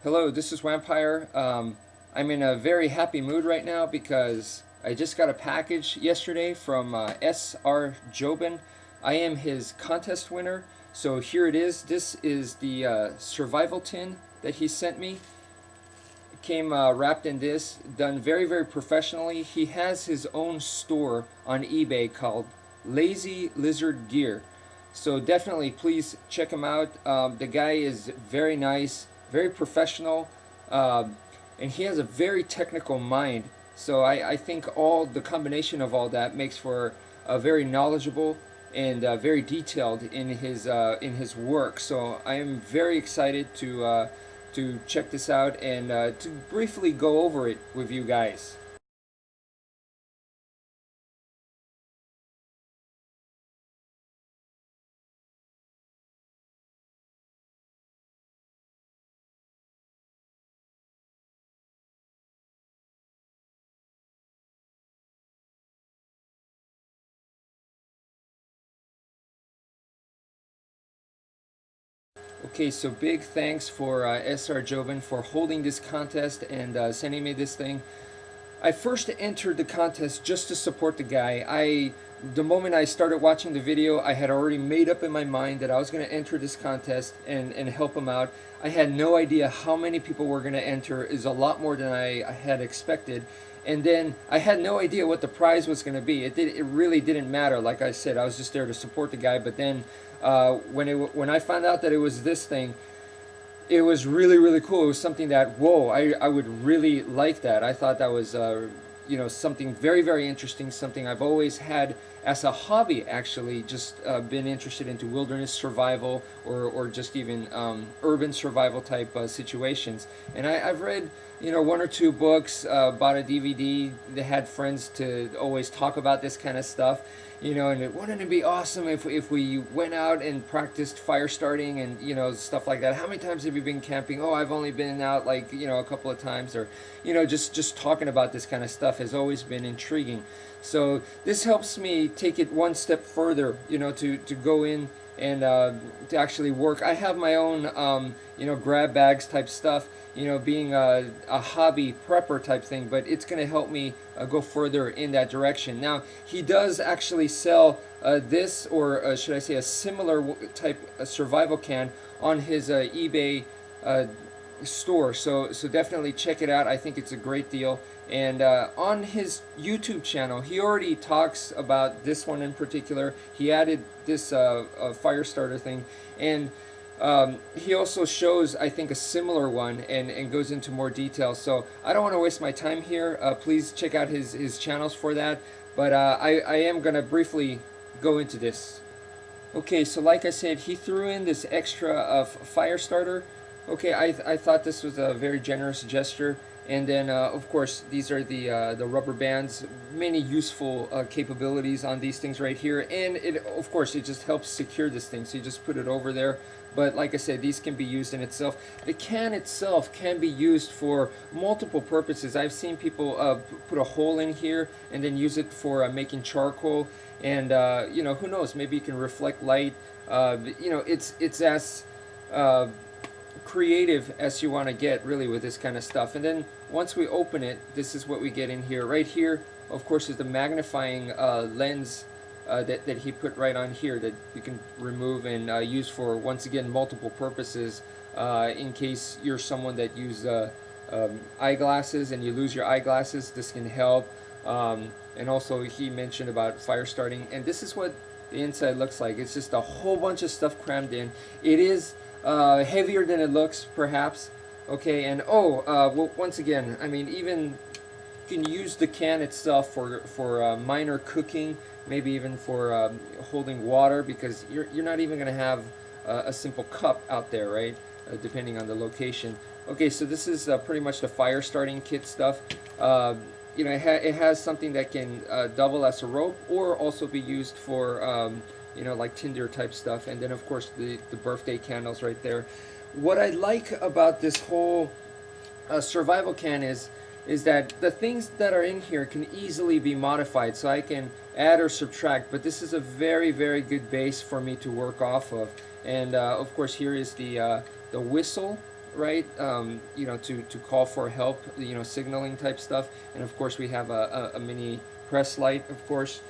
Hello, this is Vampire. I'm in a very happy mood right now because I just got a package yesterday from SrJoben. I am his contest winner, so here it is. This is the survival tin that he sent me. It came wrapped in this, done very, very professionally. He has his own store on eBay called Lazy Lizard Gear. So definitely please check him out. The guy is very nice, very professional, and he has a very technical mind. So I think all the combination of all that makes for a very knowledgeable and very detailed in his work. So I am very excited to check this out and to briefly go over it with you guys. Okay, so big thanks for SrJoben for holding this contest and sending me this thing. I first entered the contest just to support the guy. The moment I started watching the video, I had already made up in my mind that I was going to enter this contest and help him out. I had no idea how many people were going to enter. Is a lot more than I had expected. And then I had no idea what the prize was going to be. It really didn't matter. Like I said, I was just there to support the guy. But then when I found out that it was this thing, it was really, really cool. It was something that, whoa, I would really like that. I thought that was something very, very interesting, something I've always had as a hobby, actually, just been interested into wilderness survival or just even urban survival type situations. And I've read one or two books, bought a DVD that had friends to always talk about this kind of stuff. And wouldn't it be awesome if we went out and practiced fire starting and stuff like that? How many times have you been camping? Oh, I've only been out like a couple of times. Or just talking about this kind of stuff has always been intriguing. So this helps me take it one step further, to go in and to actually work. I have my own grab bags type stuff, being a hobby prepper type thing, but it's going to help me go further in that direction. Now, he does actually sell this, or should I say a similar type survival can on his eBay store. So definitely check it out. I think it's a great deal. And on his YouTube channel, he already talks about this one in particular. He added this fire starter thing, and he also shows, I think, a similar one and goes into more detail. So I don't want to waste my time here. Please check out his channels for that. But I am going to briefly go into this. Okay, so like I said, he threw in this extra fire starter. Okay, I thought this was a very generous gesture. And then, of course, these are the rubber bands. Many useful capabilities on these things right here. And of course, it just helps secure this thing. So you just put it over there. But like I said, these can be used in itself. The can itself can be used for multiple purposes. I've seen people put a hole in here and then use it for making charcoal. And who knows? Maybe you can reflect light. It's as creative as you want to get, really, with this kind of stuff. And then once we open it, this is what we get in here. Right here, of course, is the magnifying lens that he put right on here that you can remove and use for, once again, multiple purposes. In case you're someone that uses eyeglasses and you lose your eyeglasses, this can help. And also, he mentioned about fire starting, and this is what the inside looks like. It's just a whole bunch of stuff crammed in. It is heavier than it looks, perhaps. Okay, and well, once again, I mean, even you can use the can itself for minor cooking, maybe even for holding water, because you're not even going to have a simple cup out there, right? Depending on the location. Okay, so this is pretty much the fire starting kit stuff. It has something that can double as a rope, or also be used for you know, like Tinder type stuff. And then of course the birthday candles right there. What I like about this whole survival can is that the things that are in here can easily be modified, so I can add or subtract, but this is a very, very good base for me to work off of. And of course here is the whistle, right, you know, to call for help, you know, signaling type stuff. And of course we have a mini press light, of course.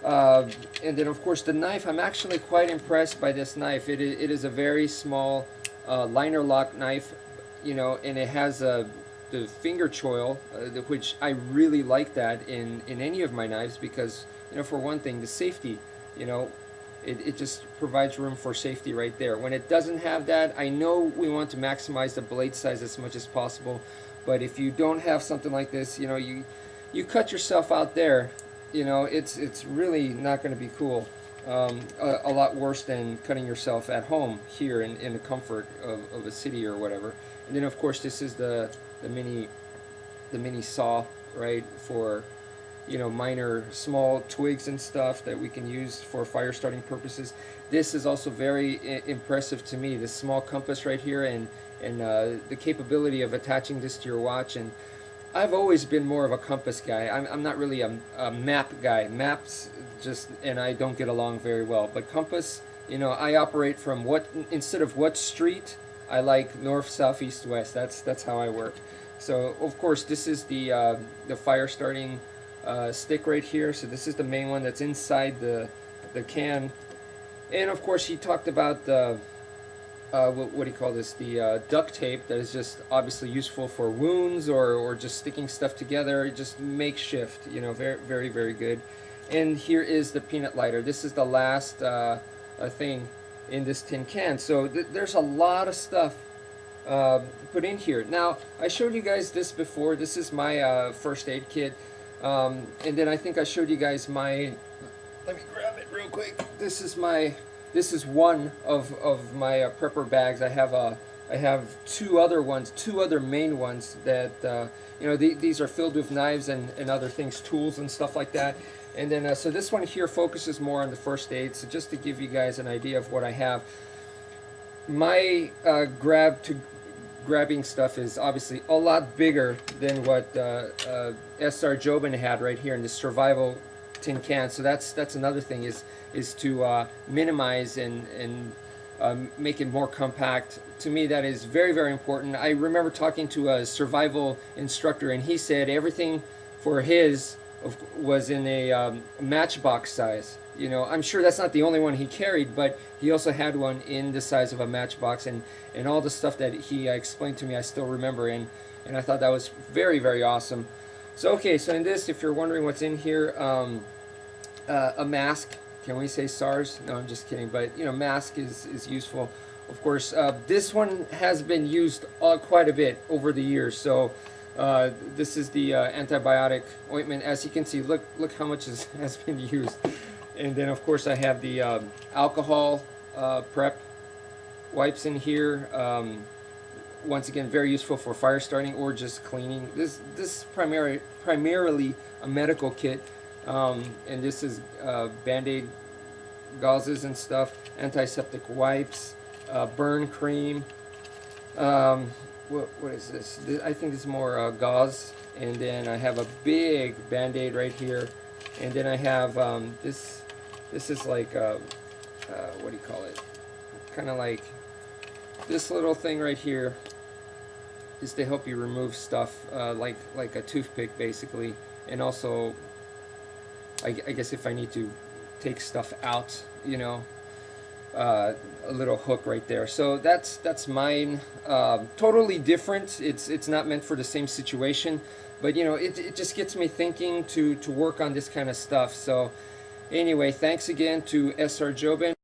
And then of course the knife, I'm actually quite impressed by this knife. It is a very small liner lock knife, you know, and it has the finger choil, which I really like that in any of my knives, because, you know, for one thing, the safety, you know, it just provides room for safety right there. When it doesn't have that, I know we want to maximize the blade size as much as possible, but if you don't have something like this, you know, you cut yourself out there, you know, it's really not going to be cool. A lot worse than cutting yourself at home here in the comfort of a city or whatever. And then of course this is the mini saw, right, for, you know, minor small twigs and stuff that we can use for fire starting purposes. This is also very impressive to me, this small compass right here, and the capability of attaching this to your watch. And I've always been more of a compass guy. I'm not really a map guy. Maps just and I don't get along very well. But compass, you know, I operate from instead of what street, I like north, south, east, west. That's how I work. So of course this is the fire starting stick right here. So this is the main one that's inside the can. And of course he talked about the what do you call this? The duct tape that is just obviously useful for wounds or just sticking stuff together, just makeshift, you know, very, very, very good. And here is the peanut lighter. This is the last thing in this tin can. So there's a lot of stuff put in here. Now, I showed you guys this before. This is my first aid kit. And then I think I showed you guys my, let me grab it real quick. This is one of my prepper bags. I have two other main ones that you know, these are filled with knives and other things, tools and stuff like that. And then so this one here focuses more on the first aid. So just to give you guys an idea of what I have, my grabbing stuff is obviously a lot bigger than what SrJoben had right here in this survival tin can. So that's another thing, is to minimize and make it more compact. To me, that is very, very important. I remember talking to a survival instructor, and he said everything for his was in a matchbox size. You know, I'm sure that's not the only one he carried, but he also had one in the size of a matchbox, and all the stuff that he explained to me I still remember, and I thought that was very, very awesome. So okay, so in this, if you're wondering what's in here, a mask. Can we say SARS? No, I'm just kidding, but you know, mask is useful. Of course, this one has been used quite a bit over the years. So this is the antibiotic ointment. As you can see, look how much has been used. And then of course I have the alcohol prep wipes in here. Once again, very useful for fire starting or just cleaning. This is primarily a medical kit. And this is Band-Aid gauzes and stuff, antiseptic wipes, burn cream. What is this? I think it's more gauze. And then I have a big Band-Aid right here. And then I have this is like what do you call it? Kind of like this little thing right here is to help you remove stuff, like a toothpick basically, and also I guess if I need to take stuff out, you know, a little hook right there. So that's mine. Totally different. It's not meant for the same situation, but you know, it just gets me thinking to work on this kind of stuff. So anyway, thanks again to SrJoben.